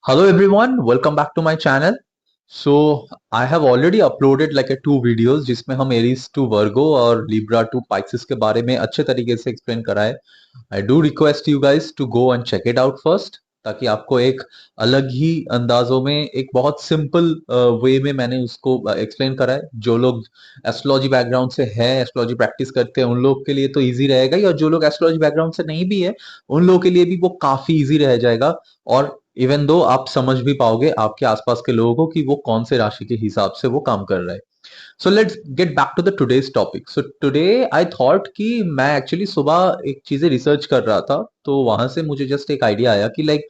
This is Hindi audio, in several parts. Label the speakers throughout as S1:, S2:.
S1: Hello everyone, welcome back to my channel. So I have already uploaded like a two videos जिसमें हम एरीज टू वर्गो और लिब्रा टू पाइसेस के बारे में अच्छे तरीके से एक्सप्लेन करा है. I do request you guys to go and check it out first, ताकि आपको एक अलग ही अंदाजों में एक बहुत सिंपल वे में मैंने उसको एक्सप्लेन करा है. जो लोग एस्ट्रोलॉजी बैकग्राउंड से है, एस्ट्रोलॉजी प्रैक्टिस करते हैं, उन लोग के लिए तो इजी रहेगा ही, और जो लोग एस्ट्रोलॉजी बैकग्राउंड से नहीं भी है उन लोगों के लिए भी वो काफी इजी रह जाएगा. और इवन दो आप समझ भी पाओगे आपके आसपास के लोगों को कि वो कौन से राशि के हिसाब से वो काम कर रहा है. So let's get back to the today's topic. So today I thought कि मैं एक्चुअली सुबह एक चीजें रिसर्च कर रहा था, तो वहां से मुझे जस्ट एक आइडिया आया कि like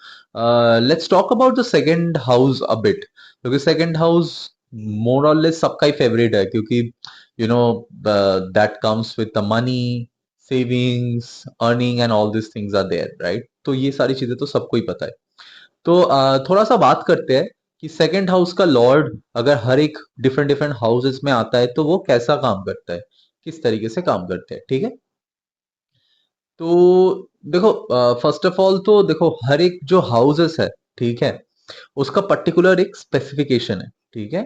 S1: let's talk about the second house a bit, क्योंकि सेकंड हाउस मोर और लेस सबका ही फेवरेट है, क्योंकि you know that comes with the money, savings, earning and all this things are there, right? तो ये सारी चीजें तो सबको ही पता है. तो थोड़ा सा बात करते हैं कि सेकंड हाउस का लॉर्ड अगर हर एक डिफरेंट डिफरेंट हाउसेस में आता है तो वो कैसा काम करता है, किस तरीके से काम करते हैं. ठीक है, तो देखो, फर्स्ट ऑफ ऑल तो देखो हर एक जो हाउसेस है, ठीक है, उसका पर्टिकुलर एक स्पेसिफिकेशन है. ठीक है,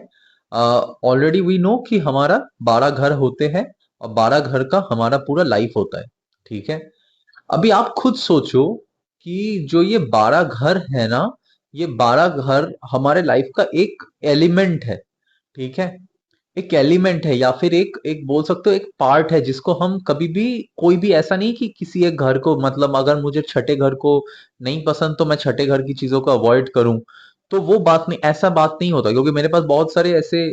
S1: ऑलरेडी वी नो कि हमारा 12 घर होते हैं और 12 घर का हमारा पूरा लाइफ होता है. ठीक है, अभी आप खुद सोचो कि जो ये 12 घर है ना, ये 12 घर हमारे लाइफ का एक एलिमेंट है. ठीक है, एक एलिमेंट है, या फिर एक एक बोल सकते हो एक पार्ट है, जिसको हम कभी भी, कोई भी ऐसा नहीं कि किसी एक घर को, मतलब अगर मुझे छठे घर को नहीं पसंद तो मैं छठे घर की चीजों को अवॉइड करूं. तो वो बात नहीं, ऐसा बात नहीं होता, क्योंकि मेरे पास बहुत सारे ऐसे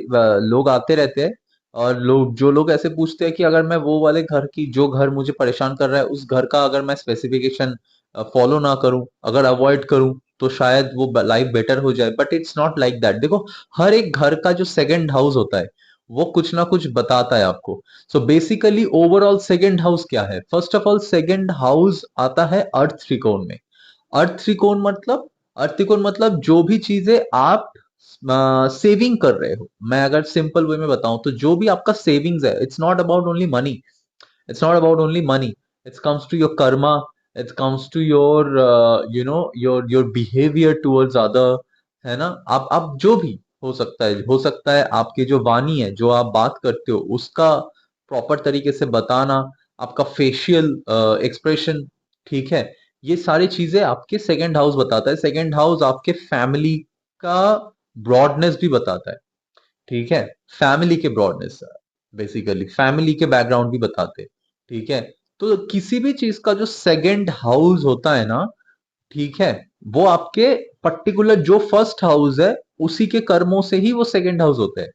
S1: लोग आते रहते हैं, और जो लोग ऐसे पूछते हैं कि अगर मैं वो वाले घर की, जो घर मुझे परेशान कर रहा है, उस घर का अगर मैं स्पेसिफिकेशन फॉलो ना करूं, अगर अवॉइड करूं, तो शायद वो लाइफ बेटर हो जाए. But it's not like that. देखो, हर एक घर का जो सेकंड हाउस होता है वो कुछ ना कुछ बताता है आपको. So basically overall second house क्या है? First of all second house आता है अर्थ त्रिकोण में. अर्थ त्रिकोण मतलब, अर्थ त्रिकोण मतलब जो भी चीजें आप सेविंग कर रहे हो, मैं अगर सिंपल वे में बताऊं तो जो भी आपका सेविंग्स है, it's not about only money, it's not about only money, it's comes to your karma, it comes to your your behaviour towards other, है ना? आप जो भी हो सकता है आपकी जो वाणी है, जो आप बात करते हो, उसका प्रॉपर तरीके से बताना, आपका फेशियल एक्सप्रेशन. ठीक है, ये सारी चीजें आपके सेकंड हाउस बताता है. सेकंड हाउस आपके फैमिली का ब्रॉडनेस भी बताता है. ठीक है, फैमिली के ब्रॉडनेस, बेसिकली फैमिली के बैकग्राउंड भी बताते हैं. ठीक है, तो किसी भी चीज का जो सेकंड हाउस होता है ना, ठीक है, वो आपके पर्टिकुलर जो फर्स्ट हाउस है उसी के कर्मों से ही वो सेकंड हाउस होता है.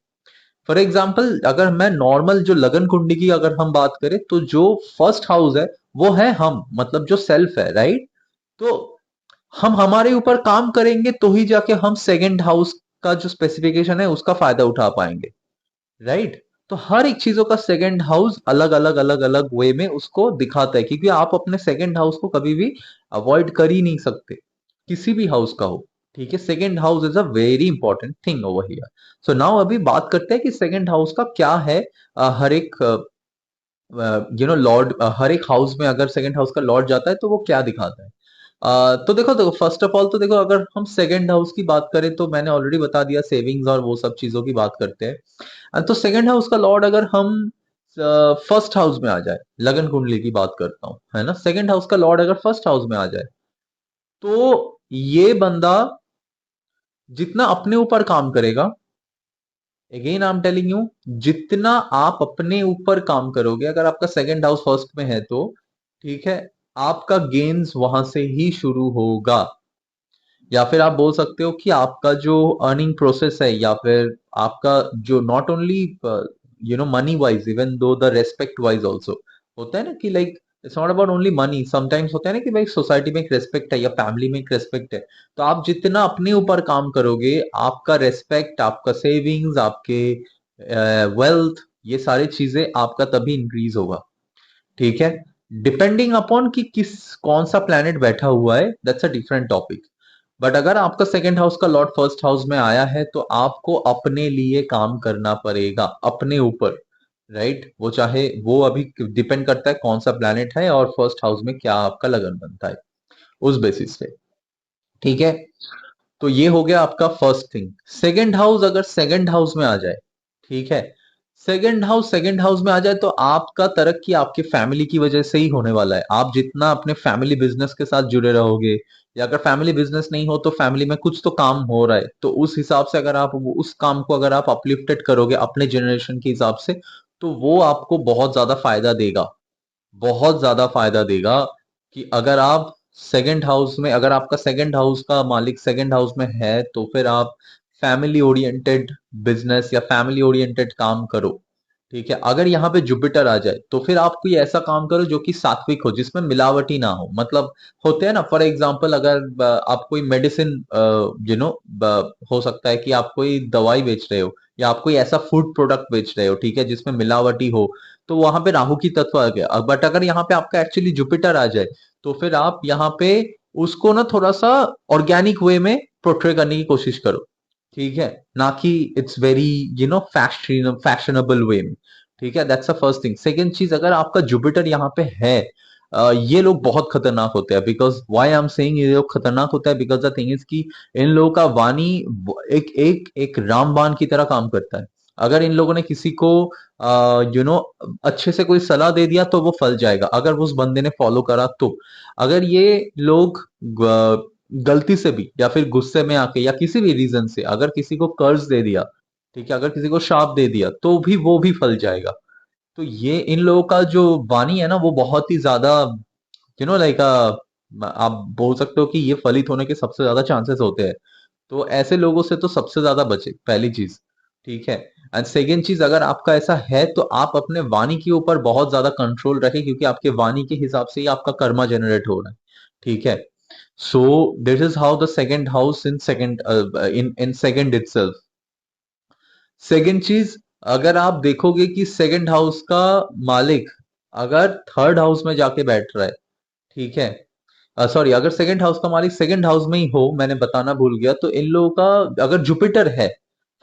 S1: फॉर एग्जाम्पल, अगर मैं नॉर्मल जो लगन कुंडली की अगर हम बात करें, तो जो फर्स्ट हाउस है वो है हम, मतलब जो सेल्फ है, राइट? तो हम हमारे ऊपर काम करेंगे तो ही जाके हम सेकंड हाउस का जो स्पेसिफिकेशन है उसका फायदा उठा पाएंगे, राइट? तो हर एक चीजों का सेकंड हाउस अलग अलग अलग अलग वे में उसको दिखाता है, क्योंकि आप अपने सेकंड हाउस को कभी भी अवॉइड कर ही नहीं सकते, किसी भी हाउस का हो. ठीक है, second house is a very important thing over here. So now अभी बात करते हैं कि सेकंड हाउस का क्या है. हर एक लॉर्ड, हर एक हाउस में अगर सेकंड हाउस का लॉर्ड जाता है तो वो क्या दिखाता है. तो देखो देखो, फर्स्ट ऑफ ऑल तो देखो, अगर हम सेकंड हाउस की बात करें तो मैंने ऑलरेडी बता दिया, सेविंग्स और वो सब चीजों की बात करते हैं. तो सेकंड हाउस का लॉर्ड अगर हम फर्स्ट हाउस में आ जाए, लगन कुंडली की बात करता हूँ, है ना, सेकंड हाउस का लॉर्ड अगर फर्स्ट हाउस में आ जाए, तो ये बंदा जितना अपने ऊपर काम करेगा, again I am telling you, जितना आप अपने ऊपर काम करोगे, अगर आपका सेकंड हाउस फर्स्ट में है तो, ठीक है, आपका गेन्स वहां से ही शुरू होगा. या फिर आप बोल सकते हो कि आपका जो अर्निंग प्रोसेस है, या फिर आपका जो not only money wise, even though the respect wise also, होता है ना कि like it's not about only money. Sometimes होता है ना कि भाई सोसाइटी में एक रेस्पेक्ट है या फैमिली में एक रेस्पेक्ट है, तो आप जितना अपने ऊपर काम करोगे, आपका रेस्पेक्ट, आपका सेविंग्स, आपके वेल्थ, ये सारी चीजें आपका तभी इंक्रीज होगा. ठीक है, डिपेंडिंग अपॉन कि किस कौन सा प्लैनेट बैठा हुआ है, that's a different topic. But अगर आपका सेकंड हाउस का लॉर्ड फर्स्ट हाउस में आया है तो आपको अपने लिए काम करना पड़ेगा, अपने ऊपर, राइट? वो चाहे वो अभी डिपेंड करता है कौन सा प्लैनेट है और फर्स्ट हाउस में क्या आपका लगन बनता है, उस बेसिस पे. ठीक है, तो ये हो गया आपका फर्स्ट थिंग। सेकंड हाउस अगर सेकंड हाउस में आ जाए, ठीक है, सेकंड हाउस में आ जाए तो आपका तरक्की आपके फैमिली की वजह से ही होने वाला है। आप जितना अपने फैमिली बिजनेस के साथ जुड़े रहोगे, या अगर फैमिली बिजनेस नहीं हो तो फैमिली में कुछ तो काम हो रहा है, तो उस हिसाब से अगर आप उस काम को अगर आप अपलिफ्टेड करोगे अपने जनरेशन के हिसाब से, तो वो आपको बहुत ज्यादा फायदा देगा, बहुत ज्यादा फायदा देगा। कि अगर आप सेकंड हाउस में, अगर आपका सेकंड हाउस का मालिक सेकंड हाउस में है, तो फिर आप फैमिली ओरिएंटेड बिजनेस या फैमिली ओरिएंटेड काम करो, ठीक है। अगर यहाँ पे जुपिटर आ जाए तो फिर आप कोई ऐसा काम करो जो कि सात्विक हो, जिसमें मिलावटी ना हो। मतलब होते हैं ना, फॉर एग्जांपल अगर आप कोई मेडिसिन, यू नो, हो सकता है कि आप कोई दवाई बेच रहे हो या आप कोई ऐसा फूड प्रोडक्ट बेच रहे हो, ठीक है, जिसमें मिलावटी हो, तो वहां पे राहु की तत्व आ गया। बट अगर यहाँ पे आपका एक्चुअली जुपिटर आ जाए, तो फिर आप यहाँ पे उसको ना थोड़ा सा ऑर्गेनिक वे में पोर्ट्रे करने की कोशिश करो, ठीक है, ना कि इट्स वेरी फैशनेबल वे में, ठीक है। That's the first thing. Second चीज, अगर आपका जुपिटर यहाँ पे है, ये लोग बहुत खतरनाक होते हैं। Because why I am saying ये लोग खतरनाक होता है, बिकॉज द थिंग इज कि इन लोगों का वाणी एक एक एक रामबाण की तरह काम करता है। अगर इन लोगों ने किसी को यू नो अच्छे से कोई सलाह दे दिया तो वो फल जाएगा, अगर उस बंदे ने फॉलो करा तो। अगर ये लोग गलती से भी या फिर गुस्से में आके या किसी भी रीजन से अगर किसी को कर्ज दे दिया, ठीक है, अगर किसी को शाप दे दिया, तो भी वो भी फल जाएगा। तो ये इन लोगों का जो वाणी है ना, वो बहुत ही ज्यादा, लाइक, आप बोल सकते हो कि ये फलित होने के सबसे ज्यादा चांसेस होते हैं। तो ऐसे लोगों से तो सबसे ज्यादा बचे, पहली चीज, ठीक है। एंड सेकेंड चीज, अगर आपका ऐसा है तो आप अपने वाणी के ऊपर बहुत ज्यादा कंट्रोल रखें, क्योंकि आपके वाणी के हिसाब से ही आपका कर्मा जनरेट हो रहा है, ठीक है। सो this is how the second house in second in second itself. Second चीज, अगर आप देखोगे कि सेकेंड हाउस का मालिक अगर थर्ड हाउस में जाके बैठ रहा है, ठीक है, सॉरी, अगर सेकंड हाउस का मालिक सेकंड हाउस में ही हो, मैंने बताना भूल गया, तो इन लोगों का अगर जुपिटर है,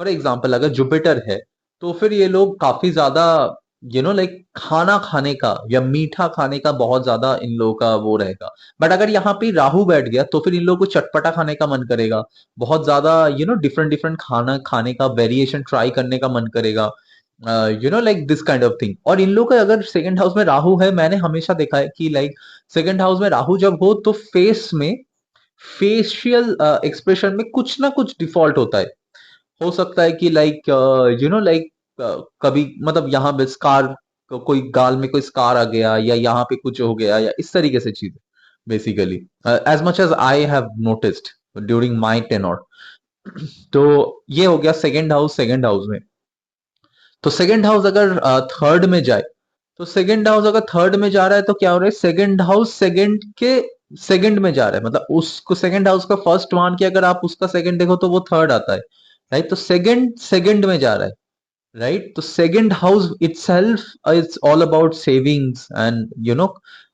S1: फॉर एग्जाम्पल अगर जुपिटर है, तो फिर ये लोग काफी ज्यादा लाइक खाना खाने का या मीठा खाने का बहुत ज्यादा इन लोगों का वो रहेगा। बट अगर यहाँ पे राहु बैठ गया तो फिर इन लोगों को चटपटा खाने का मन करेगा, बहुत ज्यादा डिफरेंट डिफरेंट खाना खाने का वेरिएशन ट्राई करने का मन करेगा, like this kind of thing. और इन लोग का अगर सेकंड हाउस में राहु है, मैंने हमेशा देखा है कि लाइक सेकंड हाउस में राहु जब हो तो फेस में, फेशियल एक्सप्रेशन में कुछ ना कुछ डिफॉल्ट होता है। हो सकता है कि लाइक लाइक कभी मतलब यहाँ पे स्कार, कोई गाल में कोई स्कार आ गया, या यहाँ पे कुछ हो गया, या इस तरीके से चीजें, basically as much as I have noticed during my tenure. तो ये हो गया सेकंड हाउस में। तो सेकंड हाउस अगर थर्ड में जाए, तो सेकंड हाउस अगर थर्ड में जा रहा है तो क्या हो रहा है, सेकंड हाउस सेकंड के सेकंड में जा रहा है, मतलब उसको सेकंड हाउस का फर्स्ट मान के अगर आप उसका सेकंड देखो तो वो थर्ड आता है, राइट। तो सेकंड सेकंड में जा रहा है, राइट। तो second house itself it's all about savings and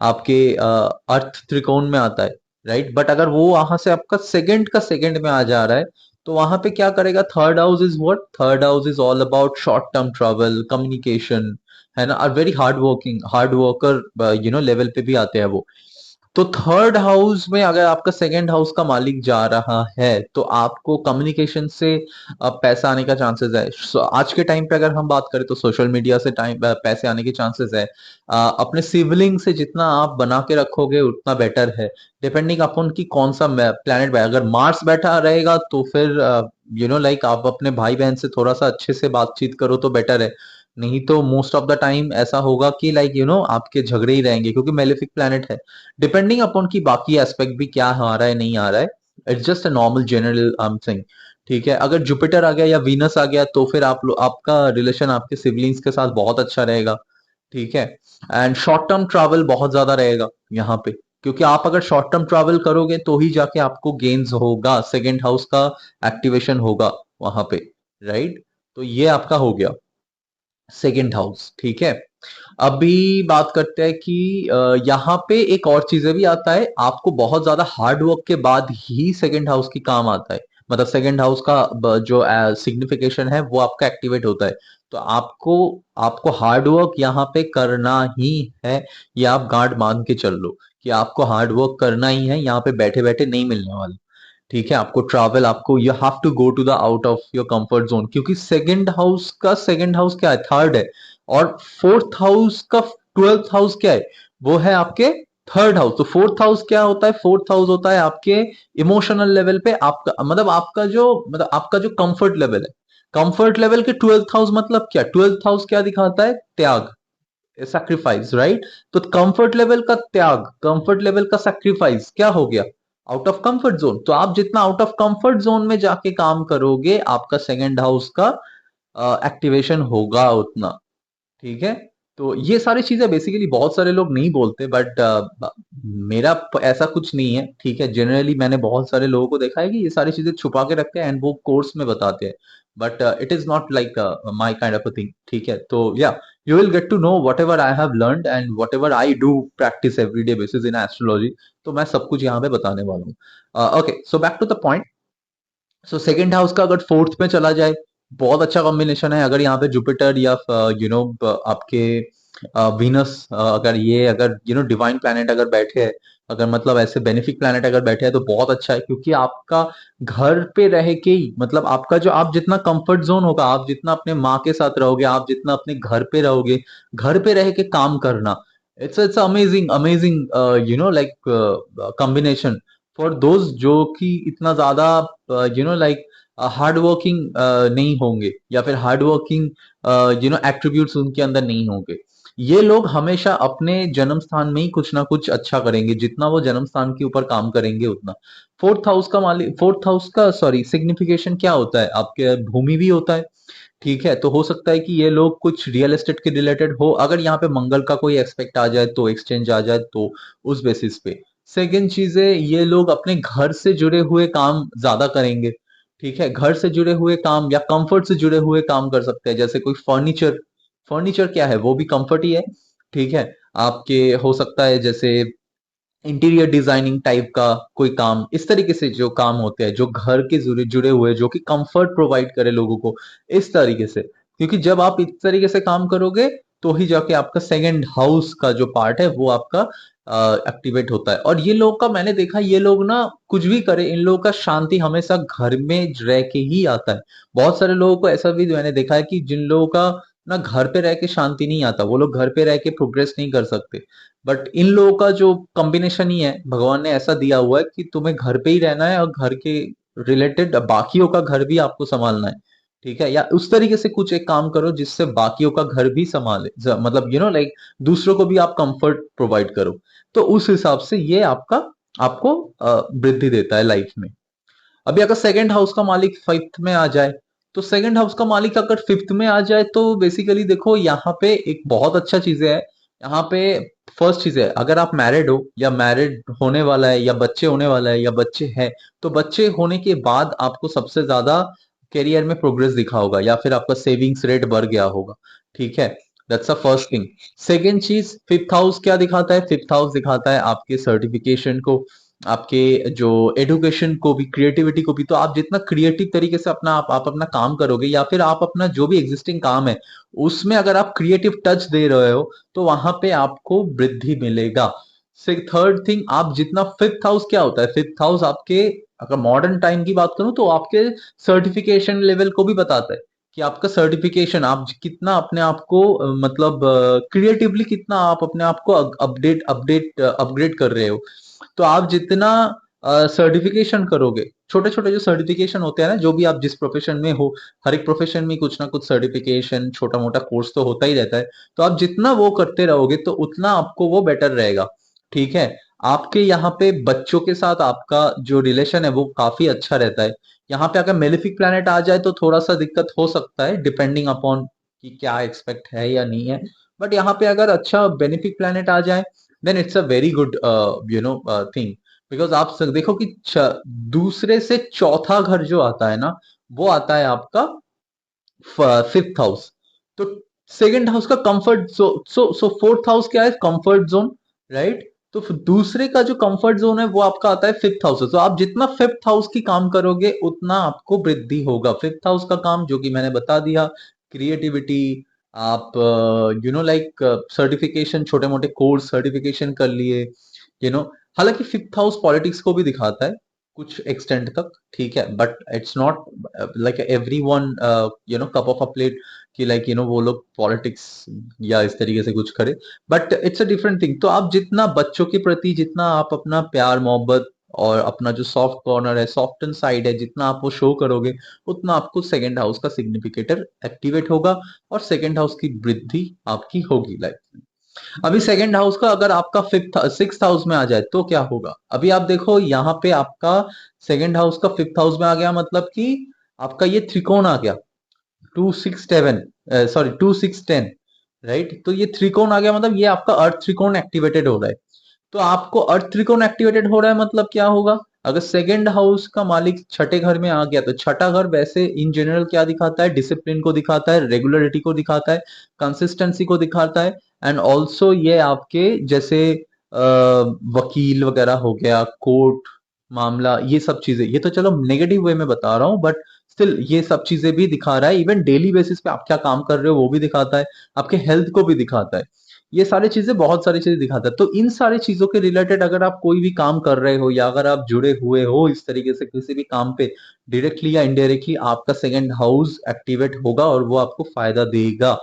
S1: आपके अर्थ त्रिकोण में आता है, राइट। बट अगर वो वहां से आपका सेकंड का सेकंड में आ जा रहा है, तो वहां पे क्या करेगा, third house is what, third house is all about short term travel, communication, है ना, और very hard working, hard worker level पे भी आते हैं वो। तो थर्ड हाउस में अगर आपका सेकंड हाउस का मालिक जा रहा है, तो आपको कम्युनिकेशन से पैसा आने का चांसेस है। आज के टाइम पे अगर हम बात करें तो सोशल मीडिया से टाइम पैसे आने के चांसेस है। अपने सिबलिंग से जितना आप बना के रखोगे उतना बेटर है, डिपेंडिंग अपॉन कि कौन सा प्लेनेट है। अगर मार्स बैठा रहेगा तो फिर लाइक आप अपने भाई बहन से थोड़ा सा अच्छे से बातचीत करो तो बेटर है। नहीं तो मोस्ट ऑफ द टाइम ऐसा होगा कि लाइक आपके झगड़े ही रहेंगे, क्योंकि मेलेफिक प्लैनेट है। डिपेंडिंग अपॉन की बाकी एस्पेक्ट भी क्या आ रहा है नहीं आ रहा है, it's just a normal general I am saying, ठीक है। अगर जुपिटर आ गया या वीनस आ गया तो फिर आपका रिलेशन आपके सिबलिंग्स के साथ बहुत अच्छा रहेगा, ठीक है। एंड शॉर्ट टर्म ट्रैवल बहुत ज्यादा रहेगा यहाँ पे, क्योंकि आप अगर शॉर्ट टर्म ट्रैवल करोगे तो ही जाके आपको गेन्स होगा, सेकेंड हाउस का एक्टिवेशन होगा वहां पे, राइट। तो ये आपका हो गया सेकेंड हाउस, ठीक है। अभी बात करते हैं कि यहाँ पे एक और चीजें भी आता है, आपको बहुत ज्यादा हार्ड वर्क के बाद ही सेकंड हाउस की काम आता है। मतलब सेकंड हाउस का जो सिग्निफिकेशन है वो आपका एक्टिवेट होता है। तो आपको आपको हार्ड वर्क यहाँ पे करना ही है, ये आप गांड मान के चल लो कि आपको हार्ड वर्क करना ही है, यहाँ पे बैठे बैठे नहीं मिलने वाला, ठीक है, आपको ट्रैवल, आपको you have to go to the out of your comfort zone, क्योंकि सेकंड हाउस क्या है, थर्ड है, और फोर्थ हाउस का 12th हाउस क्या है, वो है आपके थर्ड हाउस। तो फोर्थ हाउस क्या होता है, फोर्थ हाउस होता है आपके इमोशनल लेवल पे आपका, मतलब आपका जो कंफर्ट लेवल है, कंफर्ट लेवल के 12th हाउस मतलब क्या, 12th हाउस क्या दिखाता है, त्याग, सैक्रिफाइस, राइट। तो कंफर्ट लेवल का त्याग, कंफर्ट लेवल का सैक्रिफाइस क्या हो गया, आउट ऑफ कंफर्ट जोन। तो आप जितना आउट ऑफ कंफर्ट जोन में जाके काम करोगे, आपका सेकंड हाउस का एक्टिवेशन होगा उतना। ठीक है, तो ये सारी चीजें बेसिकली बहुत सारे लोग नहीं बोलते, बट ऐसा कुछ नहीं है। ठीक है, जनरली मैंने बहुत सारे लोगों को देखा है कि ये सारी चीजें छुपा के रखते हैं एंड वो कोर्स में बताते हैं, but it is not like my kind of a thing. ठीक है, तो या you will get to know whatever I have learn and whatever I do practice everyday basis in astrology. तो मैं सब कुछ यहाँ पे बताने वाला हूँ। Okay, so back to the point. So second house का अगर फोर्थ में चला जाए, बहुत अच्छा कॉम्बिनेशन है। अगर यहाँ पे जुपिटर या आपके वीनस, अगर डिवाइन प्लैनेट अगर बैठे हैं, अगर मतलब ऐसे बेनिफिक प्लैनेट अगर बैठे हैं, तो बहुत अच्छा है, क्योंकि आपका घर पे रह के ही, मतलब आपका जो, आप जितना कंफर्ट जोन होगा, आप जितना अपने माँ के साथ रहोगे, आप जितना अपने घर पे रहोगे, घर पे रह के काम करना, it's amazing amazing like combination for those जो कि इतना ज्यादा लाइक हार्ड वर्किंग नहीं होंगे, या फिर हार्ड वर्किंग एट्रीब्यूट्स उनके अंदर नहीं होंगे। ये लोग हमेशा अपने जन्म स्थान में ही कुछ ना कुछ अच्छा करेंगे, जितना वो जन्म स्थान के ऊपर काम करेंगे उतना। फोर्थ हाउस का सॉरी सिग्निफिकेशन क्या होता है, आपके भूमि भी होता है। ठीक है, तो हो सकता है कि ये लोग कुछ रियल एस्टेट के रिलेटेड हो, अगर यहाँ पे मंगल का कोई एक्सपेक्ट आ जाए, तो एक्सचेंज आ जाए, तो उस बेसिस पे। सेकेंड चीज है, ये लोग अपने घर से जुड़े हुए काम ज्यादा करेंगे। ठीक है, घर से जुड़े हुए काम या कंफर्ट से जुड़े हुए काम कर सकते हैं, जैसे कोई फर्नीचर। फर्नीचर क्या है, वो भी कंफर्ट ही है। ठीक है, आपके हो सकता है जैसे इंटीरियर डिजाइनिंग टाइप का कोई काम, इस तरीके से जो काम होते हैं, जो घर के जुड़े जुड़े हुए, जो कि कंफर्ट प्रोवाइड करे लोगों को, इस तरीके से। क्योंकि जब आप इस तरीके से काम करोगे, तो ही जाके आपका सेकंड हाउस का जो पार्ट है वो आपका एक्टिवेट होता है। और ये लोग का मैंने देखा, ये लोग ना कुछ भी करे, इन लोगों का शांति हमेशा घर में रह के ही आता है। बहुत सारे लोगों को ऐसा भी मैंने देखा है कि जिन लोगों का ना घर पे रह के शांति नहीं आता, वो लोग घर पे रह के प्रोग्रेस नहीं कर सकते। बट इन लोगों का जो कॉम्बिनेशन ही है, भगवान ने ऐसा दिया हुआ है कि तुम्हें घर पे ही रहना है, और घर के रिलेटेड बाकियों का घर भी आपको संभालना है। ठीक है, या उस तरीके से कुछ एक काम करो जिससे बाकियों का घर भी संभाले, मतलब लाइक दूसरों को भी आप कंफर्ट प्रोवाइड करो। तो उस हिसाब से ये आपका, आपको वृद्धि देता है लाइफ में। अभी अगर सेकंड हाउस का मालिक फिफ्थ में आ जाए, तो सेकंड हाउस का मालिक अगर फिफ्थ में आ जाए, तो बेसिकली देखो यहाँ पे एक बहुत अच्छा चीज है। यहाँ पे फर्स्ट चीज है, अगर आप मैरिड हो, या मैरिड होने वाला है, या बच्चे होने वाला है, या बच्चे हैं, तो बच्चे होने के बाद आपको सबसे ज्यादा करियर में प्रोग्रेस दिखा होगा, या फिर आपका सेविंग्स रेट बढ़ गया होगा। ठीक है, that's a first thing. Second चीज, फिफ्थ हाउस क्या दिखाता है, फिफ्थ हाउस दिखाता है आपके सर्टिफिकेशन को, आपके जो एडुकेशन को भी, क्रिएटिविटी को भी। तो आप जितना क्रिएटिव तरीके से आप अपना काम करोगे, या फिर आप अपना जो भी एग्जिस्टिंग काम है उसमें अगर आप क्रिएटिव टच दे रहे हो, तो वहां पे आपको वृद्धि मिलेगा। से थर्ड थिंग, आप जितना, फिफ्थ हाउस क्या होता है, फिफ्थ हाउस आपके, अगर मॉडर्न टाइम की बात करूं, तो आपके सर्टिफिकेशन लेवल को भी बताता है, कि आपका सर्टिफिकेशन, आप कितना अपने आप को मतलब क्रिएटिवली कितना आप अपने आप को अपग्रेड कर रहे हो। तो आप जितना सर्टिफिकेशन करोगे, छोटे छोटे जो सर्टिफिकेशन होते हैं ना, जो भी आप जिस प्रोफेशन में हो, हर एक प्रोफेशन में कुछ ना कुछ सर्टिफिकेशन, छोटा मोटा कोर्स तो होता ही रहता है। तो आप जितना वो करते रहोगे, तो उतना आपको वो बेटर रहेगा। ठीक है, आपके यहाँ पे बच्चों के साथ आपका जो रिलेशन है वो काफी अच्छा रहता है। यहाँ पे अगर मेलिफिक प्लैनेट आ जाए, तो थोड़ा सा दिक्कत हो सकता है, डिपेंडिंग अपॉन कि क्या एक्सपेक्ट है या नहीं है। बट यहाँ पे अगर अच्छा बेनिफिक प्लैनेट आ जाए, then it's a very good thing. Because आप देखो कि दूसरे से चौथा घर जो आता है ना, वो आता है आपका फिफ्थ हाउस। तो सेकंड हाउस का कंफर्ट, सो फोर्थ हाउस क्या है, कंफर्ट जोन, राइट। तो फिर दूसरे का जो कंफर्ट जोन है वो आपका आता है फिफ्थ हाउस से। तो आप जितना फिफ्थ हाउस की काम करोगे, उतना आपको वृद्धि होगा। फिफ्थ हाउस का काम जो कि मैंने बता दिया, क्रिएटिविटी, आप लाइक सर्टिफिकेशन, छोटे मोटे कोर्स सर्टिफिकेशन कर लिए। हालांकि फिफ्थ हाउस पॉलिटिक्स को भी दिखाता है। कुछ एक्सटेंट तक, ठीक है, but it's not like every one cup of a plate कि लाइक वो लोग पॉलिटिक्स या इस तरीके से कुछ करे, but it's a different thing. तो आप जितना बच्चों के प्रति जितना आप अपना प्यार मोहब्बत और अपना जो सॉफ्ट कॉर्नर है, सॉफ्टन साइड है, जितना आप वो शो करोगे, उतना आपको सेकंड हाउस का सिग्निफिकेटर एक्टिवेट होगा और सेकंड हाउस की वृद्धि आपकी होगी लाइफ में। अभी सेकंड हाउस का अगर आपका फिफ्थ सिक्स्थ हाउस में आ जाए तो क्या होगा? अभी आप देखो यहाँ पे आपका सेकंड हाउस का फिफ्थ हाउस में आ गया, मतलब कि आपका ये त्रिकोण आ गया, 2 6 7, सॉरी 2 6 10, राइट? तो ये त्रिकोण आ गया, मतलब ये आपका अर्थ त्रिकोण एक्टिवेटेड हो रहा है। तो आपको अर्थ त्रिकोण एक्टिवेटेड हो रहा है, मतलब क्या होगा? अगर सेकंड हाउस का मालिक छठे घर में आ गया, तो छठा घर वैसे इन जनरल क्या दिखाता है? डिसिप्लिन को दिखाता है, रेगुलरिटी को दिखाता है, कंसिस्टेंसी को दिखाता है, एंड ऑल्सो ये आपके जैसे वकील वगैरह हो गया, कोर्ट मामला, ये सब चीजें, ये तो चलो नेगेटिव वे में बता रहा हूँ, बट स्टिल ये सब चीजें भी दिखा रहा है। इवन डेली बेसिस पे आप क्या काम कर रहे हो वो भी दिखाता है, आपके हेल्थ को भी दिखाता है। ये सारी चीजें, बहुत सारी चीजें दिखाता है। तो इन सारी चीजों के रिलेटेड अगर आप कोई भी काम कर रहे हो या अगर आप जुड़े हुए हो इस तरीके से किसी भी काम पे, डायरेक्टली या इनडायरेक्टली आपका सेकंड हाउस एक्टिवेट होगा और वो आपको फायदा देगा,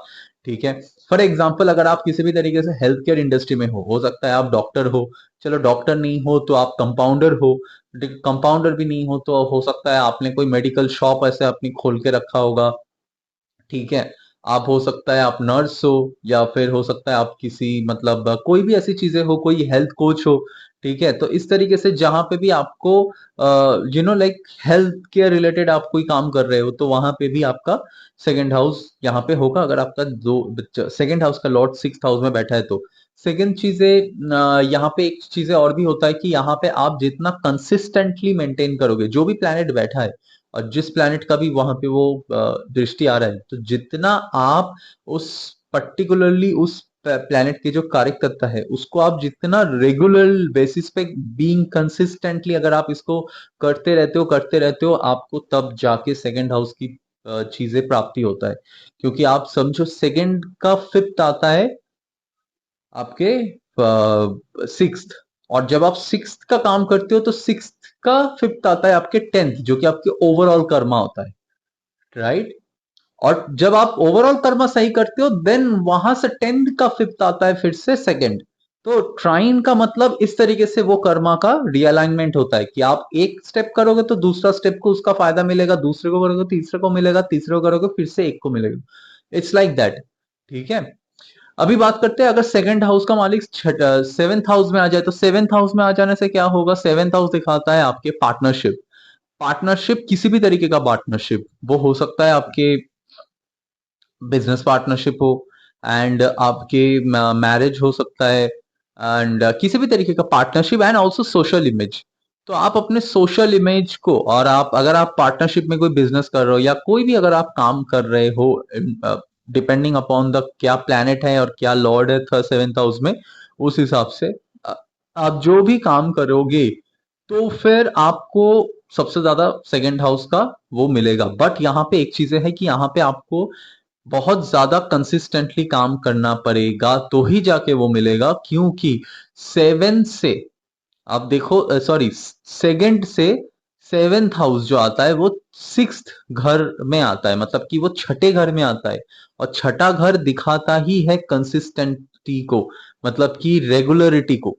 S1: ठीक है। फॉर एग्जाम्पल, अगर आप किसी भी तरीके से हेल्थ केयर इंडस्ट्री में हो सकता है आप डॉक्टर हो, चलो डॉक्टर नहीं हो तो आप कंपाउंडर हो, कंपाउंडर भी नहीं हो तो हो सकता है आपने कोई मेडिकल शॉप ऐसे अपनी खोल के रखा होगा, ठीक है। आप हो सकता है आप नर्स हो, या फिर हो सकता है आप किसी मतलब कोई भी ऐसी चीजें हो, कोई हेल्थ कोच हो, ठीक है। तो इस तरीके से जहां पे भी आपको लाइक हेल्थ केयर रिलेटेड आप कोई काम कर रहे हो, तो वहां पे भी आपका सेकंड हाउस यहाँ पे होगा, अगर आपका दो सेकंड हाउस का लॉर्ड सिक्स्थ हाउस में बैठा है तो। सेकंड चीजें यहाँ पे एक चीजें और भी होता है कि यहाँ पे आप जितना कंसिस्टेंटली मेंटेन करोगे, जो भी प्लेनेट बैठा है और जिस प्लैनेट का भी वहां पे वो दृष्टि आ रहा है, तो जितना आप उस पर्टिकुलरली उस प्लैनेट के जो कार्य तत्व है उसको आप जितना रेगुलर बेसिस पे बीइंग कंसिस्टेंटली अगर आप इसको करते रहते हो, आपको तब जाके सेकंड हाउस की चीजें प्राप्ति होता है। क्योंकि आप समझो सेकंड का फिफ्थ आता है आपके सिक्स्थ, और जब आप सिक्स्थ का काम करते हो तो सिक्स्थ का फिफ्थ आता है आपके टेंथ, जो कि आपके ओवरऑल कर्मा होता है, राइट? और जब आप ओवरऑल कर्मा सही करते हो, देन वहां से टेंथ का फिफ्थ आता है फिर से सेकंड। तो ट्राइन का मतलब इस तरीके से वो कर्मा का रिअलाइनमेंट होता है कि आप एक स्टेप करोगे तो दूसरा स्टेप को उसका फायदा मिलेगा, दूसरे को करोगे तीसरे को मिलेगा, तीसरे को करोगे फिर से एक को मिलेगा। इट्स लाइक दैट, ठीक है। अभी बात करते हैं, अगर सेकंड हाउस का मालिक सेवेंथ हाउस में आ जाए, तो सेवेंथ हाउस में आ जाने से क्या होगा? सेवेंथ हाउस दिखाता है आपके पार्टनरशिप। पार्टनरशिप किसी भी तरीके का पार्टनरशिप, वो हो सकता है आपके बिजनेस पार्टनरशिप हो, एंड आपके मैरिज हो सकता है, एंड किसी भी तरीके का partnership, and also social image. तो आप अपने सोशल इमेज को, और आप अगर आप पार्टनरशिप में कोई बिजनेस कर रहे हो या कोई भी अगर आप काम कर रहे हो, डिपेंडिंग अपॉन द क्या प्लैनेट है और क्या लॉर्ड है थर्ड सेवेंथ हाउस में, उस हिसाब से अ, आप जो भी काम करोगे तो फिर आपको सबसे ज्यादा सेकंड हाउस का वो मिलेगा। बट यहाँ पे एक चीज है कि यहाँ पे आपको बहुत ज्यादा कंसिस्टेंटली काम करना पड़ेगा तो ही जाके वो मिलेगा, क्योंकि सेवन से आप देखो, सॉरी, सेकंड से सेवेंथ हाउस जो आता है वो सिक्स्थ घर में आता है, मतलब कि वो छठे घर में आता है। और छठा घर दिखाता ही है कंसिस्टेंटी को, मतलब कि रेगुलरिटी को।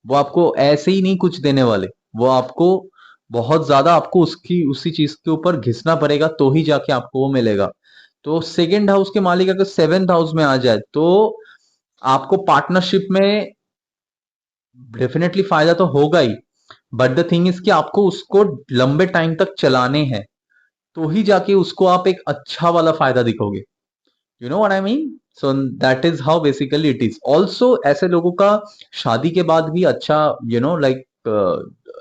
S1: वो आपको ऐसे ही नहीं कुछ देने वाले, वो आपको बहुत ज्यादा आपको उसकी उसी चीज के ऊपर घिसना पड़ेगा तो ही जाके आपको वो मिलेगा। तो सेकंड हाउस के मालिक अगर सेवेंथ हाउस में आ जाए तो आपको पार्टनरशिप में डेफिनेटली फायदा तो होगा ही, बट द थिंग इज कि आपको उसको लंबे टाइम तक चलाने हैं, तो ही जाके उसको आप एक अच्छा वाला फायदा दिखोगे। You know what I mean? So that is how basically it is. Also ऐसे लोगों का शादी के बाद भी अच्छा लाइक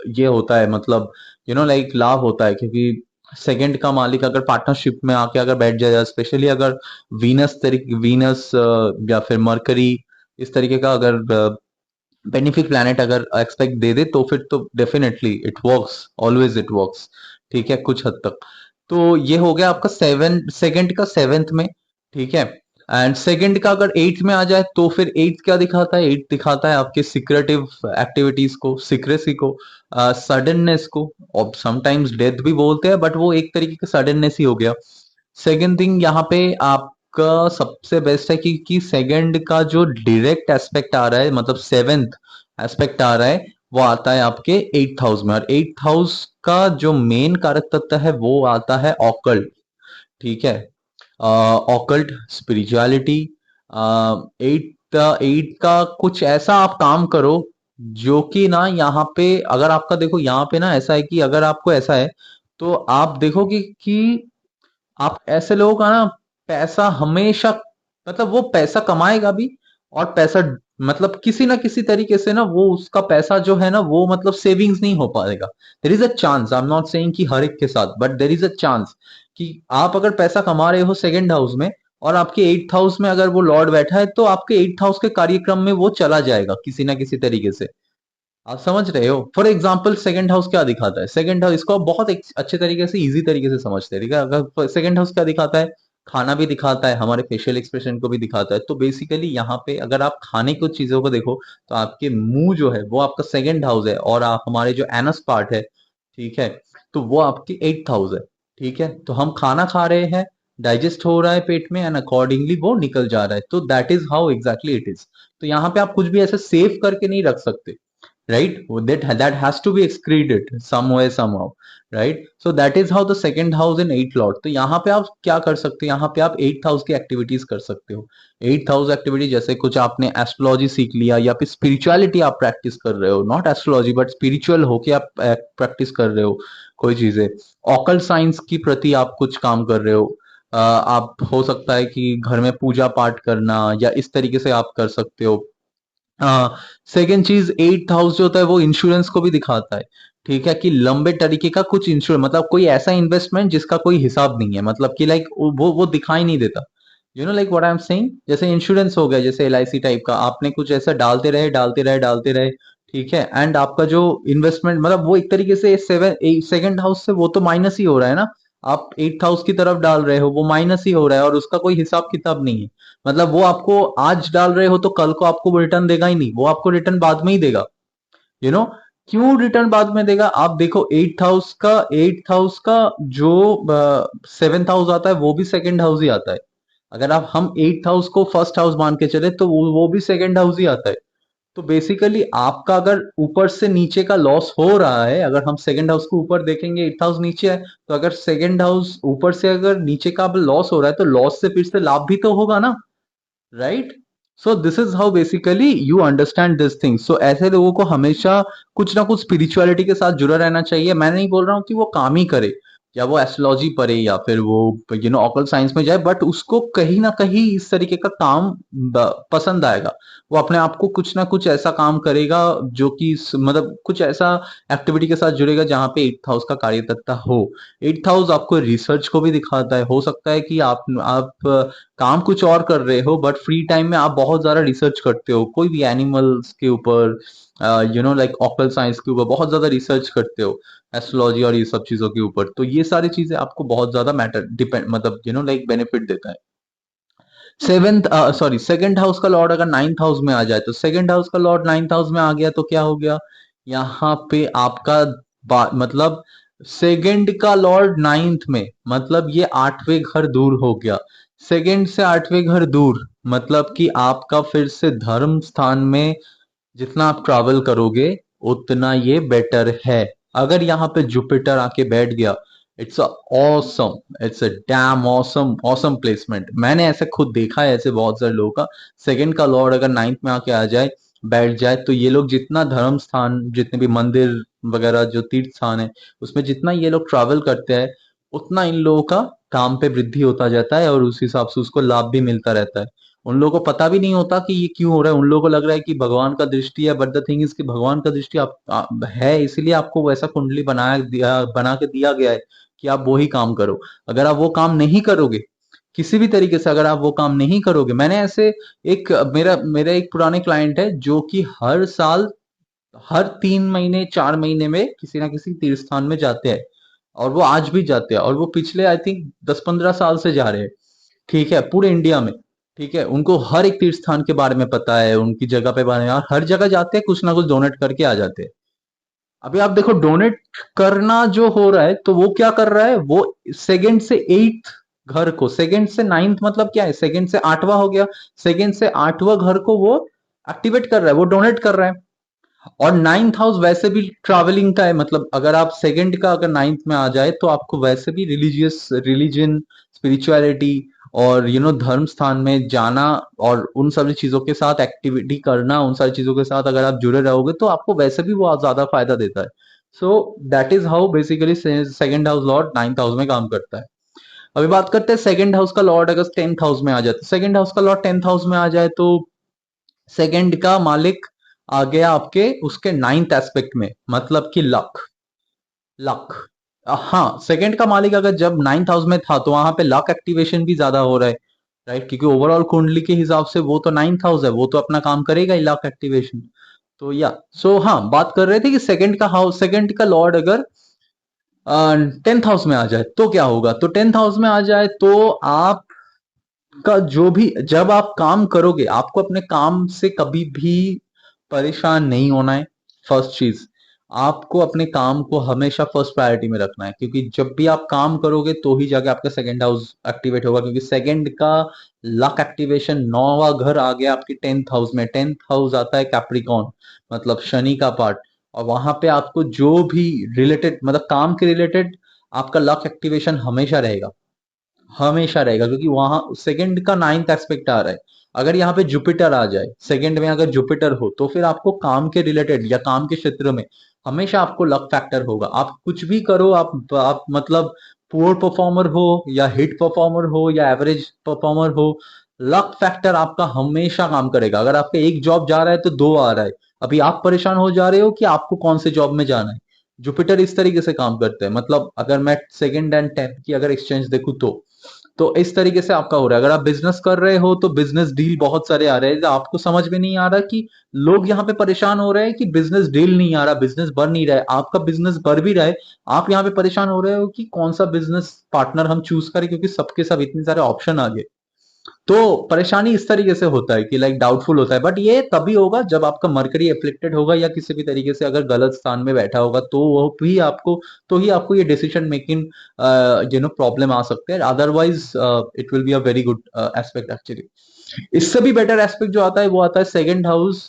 S1: ये होता है, मतलब लाइक लाभ होता है, क्योंकि सेकंड का मालिक अगर पार्टनरशिप में आके अगर बैठ जाए, स्पेशली अगर वीनस या फिर मरकरी इस तरीके का अगर बेनिफिक प्लैनेट अगर एक्सपेक्ट दे दे, तो फिर तो definitely it works, always it works, ठीक है, कुछ हद तक। तो ये हो गया आपका सेकंड का सेवेंथ में, ठीक है। एंड सेकंड का अगर एट्थ में आ जाए तो फिर एट्थ क्या दिखाता है? एट्थ दिखाता है आपके सिक्रेटिव एक्टिविटीज को, सिक्रेसी को, सडननेस को, और समटाइम्स डेथ भी बोलते हैं, बट वो एक तरीके का सडननेस ही हो गया। सेकंड थिंग यहाँ पे आपका सबसे बेस्ट है कि सेकंड का जो डायरेक्ट एस्पेक्ट आ रहा है, मतलब सेवेंथ एस्पेक्ट आ रहा है, वो आता है आपके एट्थ हाउस में, और एट्थ हाउस का जो मेन कारक तत्व है वो आता है ऑकल्ट। ठीक है, ऑकल्ट, स्पिरिचुअलिटी। एट एट का कुछ ऐसा आप काम करो जो कि ना यहाँ पे, अगर आपका देखो यहाँ पे ना ऐसा है कि अगर आपको ऐसा है तो आप देखोगे कि आप ऐसे लोगों का ना पैसा हमेशा, मतलब वो पैसा कमाएगा भी, और पैसा मतलब किसी ना किसी तरीके से ना वो उसका पैसा जो है ना वो मतलब सेविंग्स नहीं हो पाएगा। There is a chance, I am not saying कि हर एक के साथ, but there is a chance कि आप अगर पैसा कमा रहे हो सेकंड हाउस में, और आपके एट्थ हाउस में अगर वो लॉर्ड बैठा है, तो आपके एट्थ हाउस के कार्यक्रम में वो चला जाएगा किसी ना किसी तरीके से। आप समझ रहे हो? फॉर एग्जाम्पल सेकंड हाउस क्या दिखाता है? सेकंड हाउस, इसको आप बहुत एक अच्छे तरीके से, इजी तरीके से समझते हैं, ठीक है? अगर सेकंड हाउस क्या दिखाता है, खाना भी दिखाता है, हमारे फेशियल एक्सप्रेशन को भी दिखाता है। तो बेसिकली यहाँ पे अगर आप खाने की चीजों को देखो, तो आपके मुंह जो है वो आपका सेकंड हाउस है, और आप हमारे जो एनस पार्ट है, ठीक है, तो वो आपकी एट्थ हाउस है। ठीक है, तो हम खाना खा रहे हैं, डाइजेस्ट हो रहा है पेट में, एंड अकॉर्डिंगली वो निकल जा रहा है। तो that is how exactly it is. तो यहाँ पे आप कुछ भी ऐसे सेव करके नहीं रख सकते, right? That has to be excreted somewhere somehow, right? So that is how the second house in eighth lord। तो यहाँ पे आप क्या कर सकते हो, यहाँ पे आप एट्थ हाउस की एक्टिविटीज कर सकते हो। एट्थ हाउस एक्टिविटी जैसे कुछ आपने एस्ट्रोलॉजी सीख लिया, या फिर स्पिरिचुअलिटी आप प्रैक्टिस कर रहे हो, नॉट एस्ट्रोलॉजी बट स्पिरिचुअल होके आप प्रैक्टिस कर रहे हो कोई चीजें। ऑकल्ट साइंस की प्रति आप कुछ काम कर रहे हो। आप हो सकता है कि घर में पूजा पाठ करना, या इस तरीके से आप कर सकते हो। सेकेंड चीज, एट्थ हाउस जो होता है वो इंश्योरेंस को भी दिखाता है। ठीक है, कि लंबे तरीके का कुछ इंश्योरेंस, मतलब कोई ऐसा इन्वेस्टमेंट जिसका कोई हिसाब नहीं है, मतलब कि लाइक वो दिखाई नहीं देता। You know like what I am saying, जैसे इंश्योरेंस हो गया, जैसे एलआईसी टाइप का, आपने कुछ ऐसा डालते रहे डालते रहे डालते रहे, ठीक है, एंड आपका जो इन्वेस्टमेंट, मतलब वो एक तरीके से सेकंड हाउस से वो तो माइनस ही हो रहा है ना। आप एट्थ हाउस की तरफ डाल रहे हो, वो माइनस ही हो रहा है, और उसका कोई हिसाब किताब नहीं है। मतलब वो आपको आज डाल रहे हो तो कल को आपको वो रिटर्न देगा ही नहीं, वो आपको रिटर्न बाद में ही देगा। यू नो, क्यों रिटर्न बाद में देगा? आप देखो एट्थ हाउस का जो सेवेंथ हाउस आता है वो भी सेकंड हाउस ही आता है। अगर आप हम एट्थ हाउस को फर्स्ट हाउस मान के चले तो वो भी सेकंड हाउस ही आता है। तो बेसिकली आपका अगर ऊपर से नीचे का लॉस हो रहा है, अगर हम सेकंड हाउस को ऊपर देखेंगे, एट्थ हाउस नीचे है, तो अगर सेकंड हाउस ऊपर से अगर नीचे का लॉस हो रहा है, तो लॉस से फिर से लाभ भी तो होगा ना, right? So this is how basically you understand this thing. So ऐसे लोगों को हमेशा कुछ ना कुछ स्पिरिचुअलिटी के साथ जुड़ा रहना चाहिए। मैं नहीं बोल रहा हूँ कि वो काम ही करे, या वो एस्ट्रोलॉजी पढ़े, या फिर वो ऑकल्ट साइंस में जाए, बट उसको कहीं ना कहीं इस तरीके का काम पसंद आएगा। वो अपने आप को कुछ ना कुछ ऐसा काम करेगा जो कि मतलब कुछ ऐसा एक्टिविटी के साथ जुड़ेगा जहाँ पे एट्थ हाउस का कार्य तत्व हो। एट्थ हाउस आपको रिसर्च को भी दिखाता है। हो सकता है कि आप काम कुछ और कर रहे हो, बट फ्री टाइम में आप बहुत ज्यादा रिसर्च करते हो कोई भी एनिमल्स के ऊपर, लाइक ऑकल साइंस के ऊपर बहुत ज्यादा रिसर्च करते हो, एस्ट्रोलॉजी और ये सब चीजों के ऊपर। तो ये सारी चीजें आपको बहुत ज्यादा मैटर डिपेंड, मतलब लाइक बेनिफिट देता है। सेवेंथ सॉरी सेकंड हाउस का लॉर्ड अगर नाइन्थ हाउस में आ जाए, तो सेकंड हाउस का लॉर्ड नाइन्थ हाउस में आ गया तो क्या हो गया? यहाँ पे आपका मतलब सेकंड का लॉर्ड नाइन्थ में, मतलब ये आठवें घर दूर हो गया। सेकंड से आठवें घर दूर, मतलब कि आपका फिर से धर्म स्थान में जितना आप ट्रैवल करोगे उतना ये बेटर है। अगर यहाँ पे जुपिटर आके बैठ गया, it's awesome, it's a dam awesome awesome placement. मैंने ऐसे खुद देखा है, ऐसे बहुत सारे लोगों का सेकंड का लॉर्ड अगर नाइन्थ में आके आ जाए, बैठ जाए, तो ये लोग जितना धर्म स्थान, जितने भी मंदिर वगैरह जो तीर्थ स्थान है, उसमें जितना ये लोग ट्रैवल करते हैं, उतना इन लोगों का काम पे वृद्धि होता जाता है, और उस हिसाब से उसको लाभ भी मिलता रहता है। उन लोगों को पता भी नहीं होता कि ये क्यों हो रहा है। उन लोगों को लग रहा है कि भगवान का दृष्टि है, बट द थिंग इज कि भगवान का दृष्टि है, इसीलिए आपको वैसा कुंडली बना के दिया गया है कि आप वो ही काम करो। अगर आप वो काम नहीं करोगे, किसी भी तरीके से अगर आप वो काम नहीं करोगे, मैंने ऐसे एक मेरा मेरा एक पुराने क्लाइंट है जो कि हर साल, हर 3 महीने 4 महीने में किसी ना किसी तीर्थ स्थान में जाते हैं, और वो आज भी जाते हैं, और वो पिछले आई थिंक 10-15 साल से जा रहे हैं। ठीक है, पूरे इंडिया में। ठीक है, उनको हर एक तीर्थ स्थान के बारे में पता है, उनकी जगह पे बारे में, और हर जगह जाते हैं कुछ ना कुछ डोनेट करके आ जाते हैं। अभी आप देखो डोनेट करना जो हो रहा है, तो वो क्या कर रहा है, वो सेकंड से एट्थ घर को, सेकंड से नाइन्थ मतलब क्या है, सेकंड से आठवां हो गया, सेकंड से आठवां घर को वो एक्टिवेट कर रहा है, वो डोनेट कर रहा है। और नाइन्थ हाउस वैसे भी ट्रैवलिंग का है, मतलब अगर आप सेकंड का अगर नाइन्थ में आ जाए तो आपको वैसे भी रिलीजियस रिलीजन, स्पिरिचुअलिटी और धर्म स्थान में जाना और उन सभी चीजों के साथ एक्टिविटी करना, उन सारी चीजों के साथ अगर आप जुड़े रहोगे तो आपको वैसे भी वो ज्यादा फायदा देता है। सो that is how basically second house Lord ninth house में काम करता है। अभी बात करते हैं सेकंड हाउस का लॉर्ड अगर टेंथ हाउस में आ जाए, तो सेकंड हाउस का लॉर्ड टेंथ हाउस में आ जाए तो सेकंड का मालिक आ गया आपके उसके नाइन्थ एस्पेक्ट में, मतलब कि लक। लक, हाँ, सेकंड का मालिक अगर जब नाइन्थ हाउस में था तो वहां पे लक एक्टिवेशन भी ज्यादा हो रहा है, राइट, क्योंकि ओवरऑल कुंडली के हिसाब से वो तो नाइन्थ हाउस है, वो तो अपना काम करेगा ही लक एक्टिवेशन। तो या सो हाँ, बात कर रहे थे कि सेकंड का हाउस, सेकंड का लॉर्ड अगर टेंथ हाउस में आ जाए तो क्या होगा, तो टेंथ हाउस में आ जाए तो आप का जो भी, जब आप काम करोगे आपको अपने काम से कभी भी परेशान नहीं होना है। फर्स्ट चीज, आपको अपने काम को हमेशा फर्स्ट प्रायोरिटी में रखना है, क्योंकि जब भी आप काम करोगे तो ही जाके आपका सेकंड हाउस एक्टिवेट होगा, क्योंकि सेकंड का लक एक्टिवेशन नौवां घर आ गया आपकी टेंथ हाउस में। टेंथ हाउस आता है कैप्रिकॉन, मतलब शनि का पार्ट, और वहां पे आपको जो भी रिलेटेड, मतलब काम के रिलेटेड आपका लक एक्टिवेशन हमेशा रहेगा, हमेशा रहेगा, क्योंकि वहां सेकंड का नाइन्थ एस्पेक्ट आ रहा है। अगर यहाँ पे जुपिटर आ जाए सेकंड में, अगर जुपिटर हो तो फिर आपको काम के रिलेटेड या काम के क्षेत्र में हमेशा आपको लक फैक्टर होगा। आप कुछ भी करो, आप मतलब पुअर परफॉर्मर हो या हिट परफॉर्मर हो या एवरेज परफॉर्मर हो, लक फैक्टर आपका हमेशा काम करेगा। अगर आपका एक जॉब जा रहा है तो दो आ रहा है, अभी आप परेशान हो जा रहे हो कि आपको कौन से जॉब में जाना है, जुपिटर इस तरीके से काम करते हैं। मतलब अगर मैं सेकंड एंड टेंथ की अगर एक्सचेंज देखूं तो इस तरीके से आपका हो रहा है। अगर आप बिजनेस कर रहे हो तो बिजनेस डील बहुत सारे आ रहे हैं, आपको समझ में नहीं आ रहा कि लोग यहाँ पे परेशान हो रहे हैं कि बिजनेस डील नहीं आ रहा, बिजनेस बन नहीं रहा है, आपका बिजनेस बढ़ भी रहा है, आप यहाँ पे परेशान हो रहे हो कि कौन सा बिजनेस पार्टनर हम चूज करें, क्योंकि सबके सब इतने सारे ऑप्शन आ गए। तो परेशानी इस तरीके से होता है कि लाइक डाउटफुल होता है, बट ये तभी होगा जब आपका मरकरी एफ्लिक्टेड होगा या किसी भी तरीके से अगर गलत स्थान में बैठा होगा, तो वो भी आपको, तो ही आपको ये डिसीजन मेकिंग प्रॉब्लम आ सकते हैं। Otherwise it will be a very good aspect actually. इससे भी बेटर एस्पेक्ट जो आता है वो आता है सेकंड हाउस,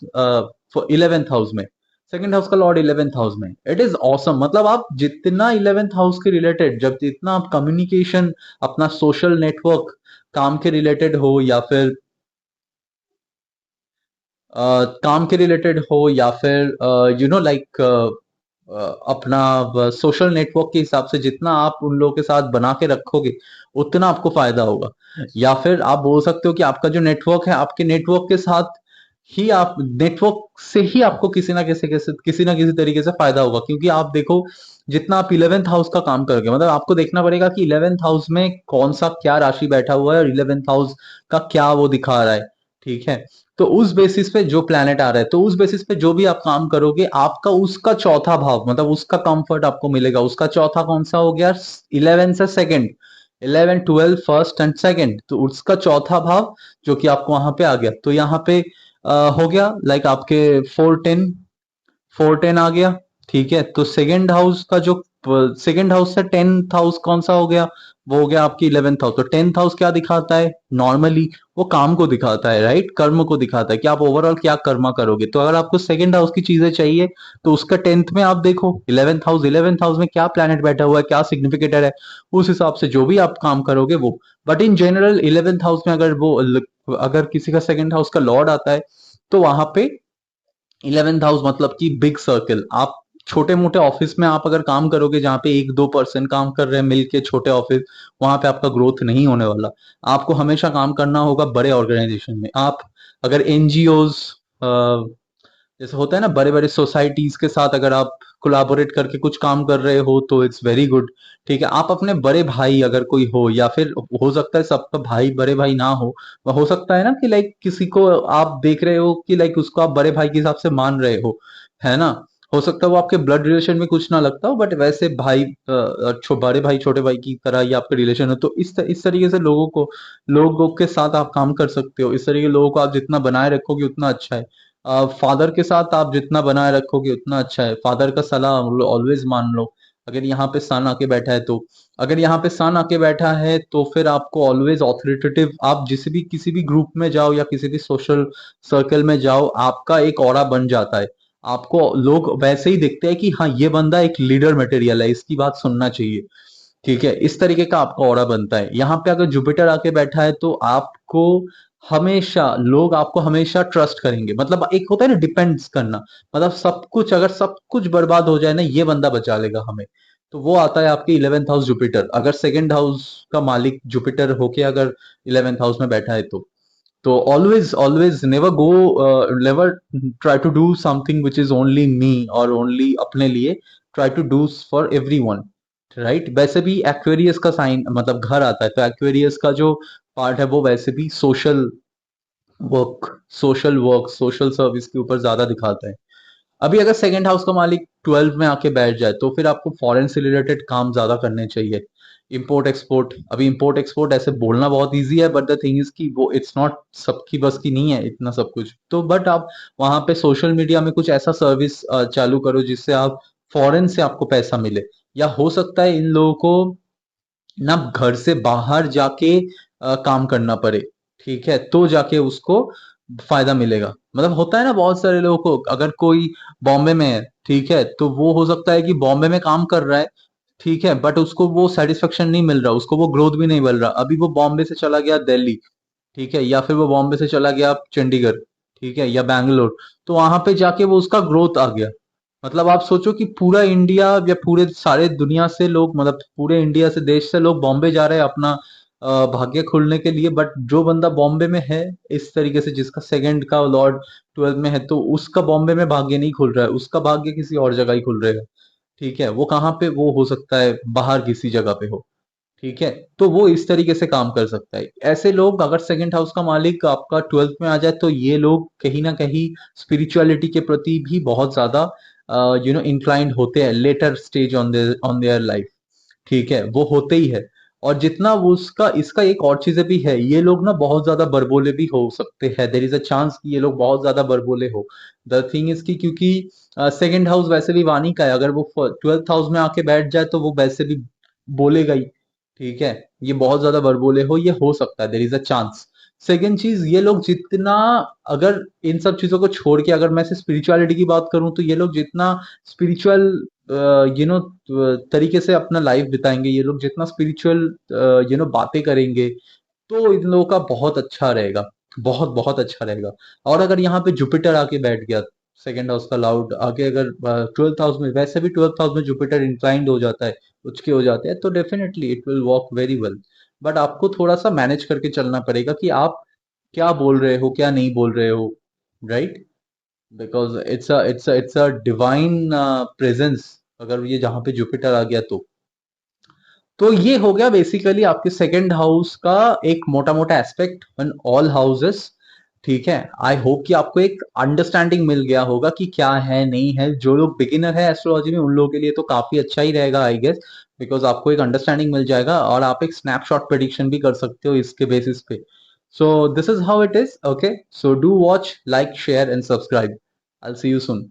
S1: इलेवेंथ हाउस में। सेकंड हाउस का लॉर्ड इलेवेंथ हाउस में, इट इज ऑसम। मतलब आप जितना इलेवेंथ हाउस के रिलेटेड, जब जितना आप कम्युनिकेशन, अपना सोशल नेटवर्क काम के रिलेटेड हो या फिर काम के रिलेटेड हो या फिर लाइक अपना सोशल नेटवर्क के हिसाब से जितना आप उन लोगों के साथ बना के रखोगे उतना आपको फायदा होगा। या फिर आप बोल सकते हो कि आपका जो नेटवर्क है, आपके नेटवर्क के साथ ही, आप नेटवर्क से ही आपको किसी ना किसी तरीके से फायदा होगा। क्योंकि आप देखो, जितना आप इलेवेंथ हाउस का काम करोगे, मतलब आपको देखना पड़ेगा कि इलेवेंथ हाउस में कौन सा क्या राशि बैठा हुआ है और इलेवेंथ हाउस का क्या वो दिखा रहा है, ठीक है। तो उस बेसिस पे जो प्लैनेट आ रहा है, तो उस बेसिस पे जो भी आप काम करोगे, आपका उसका चौथा भाव, मतलब उसका कंफर्ट आपको मिलेगा। उसका चौथा कौन सा हो गया, इलेवन से second, eleven twelve first and second, तो उसका चौथा भाव जो कि आपको वहां पे आ गया। तो यहाँ पे हो गया लाइक आपके 410, 410 आ गया, ठीक है। तो सेकंड हाउस का जो, सेकंड हाउस से टेंथ हाउस कौन सा हो गया, वो हो गया आपकी इलेवेंथ हाउस। तो टेंथ हाउस क्या दिखाता है नॉर्मली, वो काम को दिखाता है, राइट, कर्म को दिखाता है कि आप ओवरऑल क्या कर्मा करोगे। तो अगर आपको सेकंड हाउस की चीजें चाहिए तो उसका टेंथ में आप देखो इलेवेंथ हाउस, इलेवेंथ हाउस में क्या प्लैनेट बैठा हुआ है, क्या सिग्निफिकेटर है, उस हिसाब से जो भी आप काम करोगे वो। But in general eleventh house में अगर वो, अगर किसी का सेकंड हाउस का लॉर्ड आता है तो वहां पे इलेवेंथ हाउस मतलब कि बिग सर्कल, आप छोटे मोटे ऑफिस में आप अगर काम करोगे जहां पे एक दो पर्सन काम कर रहे हैं मिलके छोटे ऑफिस, वहां पे आपका ग्रोथ नहीं होने वाला। आपको हमेशा काम करना होगा बड़े ऑर्गेनाइजेशन में। आप अगर एनजीओज, जैसे होता है ना, बड़े बड़े सोसाइटीज के साथ अगर आप कोलाबोरेट करके कुछ काम कर रहे हो तो इट्स वेरी गुड, ठीक है। आप अपने बड़े भाई अगर कोई हो, या फिर हो सकता है सबका भाई बड़े भाई ना हो सकता है ना कि लाइक किसी को आप देख रहे हो कि लाइक उसको आप बड़े भाई के हिसाब से मान रहे हो, है ना। हो सकता है वो आपके ब्लड रिलेशन में कुछ ना लगता हो, बट वैसे भाई बड़े भाई छोटे भाई की तरह ये आपके रिलेशन हो, तो इस तरीके से लोगों के साथ आप काम कर सकते हो। इस तरीके के लोगों को आप जितना बनाए रखोगे उतना अच्छा है। फादर के साथ आप जितना बनाए रखोगे उतना अच्छा है। फादर का सलाह ऑलवेज मान लो। अगर यहाँ पे सन आके बैठा है तो अगर यहाँ पे सन आके बैठा है तो फिर आपको ऑलवेज ऑथोरिटेटिव, आप जिस भी किसी भी ग्रुप में जाओ या किसी भी सोशल सर्कल में जाओ, आपका एक ऑरा बन जाता है। आपको लोग वैसे ही देखते हैं कि हाँ, ये बंदा एक लीडर मटेरियल है, इसकी बात सुनना चाहिए। ठीक है, इस तरीके का आपका ऑरा बनता है। यहाँ पे अगर जुपिटर आके बैठा है तो आपको हमेशा लोग आपको हमेशा ट्रस्ट करेंगे। मतलब एक होता है ना डिपेंड्स करना, मतलब सब कुछ, अगर सब कुछ बर्बाद हो जाए ना, ये बंदा बचा लेगा हमें। तो वो आता है आपके 11th हाउस जुपिटर। अगर सेकंड हाउस का मालिक जुपिटर होके अगर 11th हाउस में बैठा है तो always never try to do something which is only me और only अपने लिए। try to do for everyone, right. वैसे भी एक्वेरियस का साइन मतलब घर आता है, तो एक्वेरियस का जो पार्ट है वो वैसे भी सोशल वर्क सोशल सर्विस के ऊपर ज्यादा दिखाता है। अभी अगर सेकंड हाउस का मालिक 12 में आके बैठ जाए तो फिर आपको फॉरेन से रिलेटेड काम ज्यादा करने चाहिए। इंपोर्ट एक्सपोर्ट, अभी इंपोर्ट एक्सपोर्ट ऐसे बोलना बहुत इजी है, बट द थिंग इज कि वो इट्स नॉट सबकी बस की नहीं है इतना सब कुछ। तो बट आप वहां पे सोशल मीडिया में कुछ ऐसा सर्विस चालू करो जिससे आप फॉरेन से आपको पैसा मिले। या हो सकता है इन लोगों को ना घर से बाहर जाके काम करना पड़े। ठीक है, तो जाके उसको फायदा मिलेगा। मतलब होता है ना बहुत सारे लोगों को, अगर कोई बॉम्बे में है, ठीक है, तो वो हो सकता है कि बॉम्बे में काम कर रहा है, ठीक है, बट उसको वो सेटिस्फेक्शन नहीं मिल रहा, उसको वो ग्रोथ भी नहीं मिल रहा। अभी वो बॉम्बे से चला गया दिल्ली, ठीक है, या फिर वो बॉम्बे से चला गया चंडीगढ़, ठीक है, या बैंगलोर। तो वहां पे जाके वो उसका ग्रोथ आ गया। मतलब आप सोचो कि पूरा इंडिया या पूरे सारे दुनिया से लोग, मतलब पूरे इंडिया से, देश से लोग बॉम्बे जा रहे हैं अपना भाग्य खोलने के लिए। बट जो बंदा बॉम्बे में है इस तरीके से, जिसका सेकंड का लॉर्ड 12 में है, तो उसका बॉम्बे में भाग्य नहीं खुल रहा है, उसका भाग्य किसी और जगह ही खुल रहेगा। ठीक है, वो कहाँ पे, वो हो सकता है बाहर किसी जगह पे हो। ठीक है, तो वो इस तरीके से काम कर सकता है। ऐसे लोग, अगर सेकंड हाउस का मालिक आपका 12th में आ जाए तो ये लोग कहीं ना कहीं स्पिरिचुअलिटी के प्रति भी बहुत ज्यादा इंक्लाइंड होते हैं later stage on their life. ठीक है, वो होते ही है। और जितना वो उसका इसका एक और चीजें भी है, ये लोग ना बहुत ज्यादा बरबोले भी हो सकते हैं। देर इज अ चांस कि ये लोग बहुत ज्यादा बरबोले हो। द थिंग इज कि क्योंकि सेकंड हाउस वैसे भी वाणी का है, अगर वो 12th हाउस में आके बैठ जाए तो वो वैसे भी बोलेगा ही। ठीक है, ये बहुत ज्यादा बरबोले हो, ये हो सकता है, there is a chance. Second चीज, ये लोग जितना, अगर इन सब चीजों को छोड़ के अगर मैं से स्पिरिचुअलिटी की बात करूं, तो ये लोग जितना स्पिरिचुअल तरीके से अपना लाइफ बिताएंगे, ये लोग जितना स्पिरिचुअल बातें करेंगे, तो इन लोगों का बहुत अच्छा रहेगा। बहुत बहुत अच्छा रहेगा। और अगर यहाँ पे जुपिटर आके बैठ गया, सेकंड हाउस का लाउड आगे, अगर 12th हाउस में, वैसे भी 12th हाउस में जुपिटर इंक्लाइंड हो जाता है, उच्च के हो जाते हैं, तो definitely it will work very well. But आपको थोड़ा सा मैनेज करके चलना पड़ेगा कि आप क्या बोल रहे हो, क्या नहीं बोल रहे हो, right. Because it's a divine presence, अगर ये जहां पे जुपिटर आ गया तो ये हो गया बेसिकली आपके सेकंड हाउस का एक मोटा मोटा एस्पेक्ट ऑन ऑल हाउसेस। ठीक है, आई होप कि आपको एक अंडरस्टैंडिंग मिल गया होगा कि क्या है नहीं है। जो लोग बिगिनर है एस्ट्रोलॉजी में, उन लोगों के लिए तो काफी अच्छा ही रहेगा आई गेस, बिकॉज आपको एक अंडरस्टैंडिंग मिल जाएगा और आप एक स्नैपशॉट प्रेडिक्शन भी कर सकते हो इसके बेसिस पे। सो this is how it is. Okay, so do watch, like, share and subscribe. I will see you soon.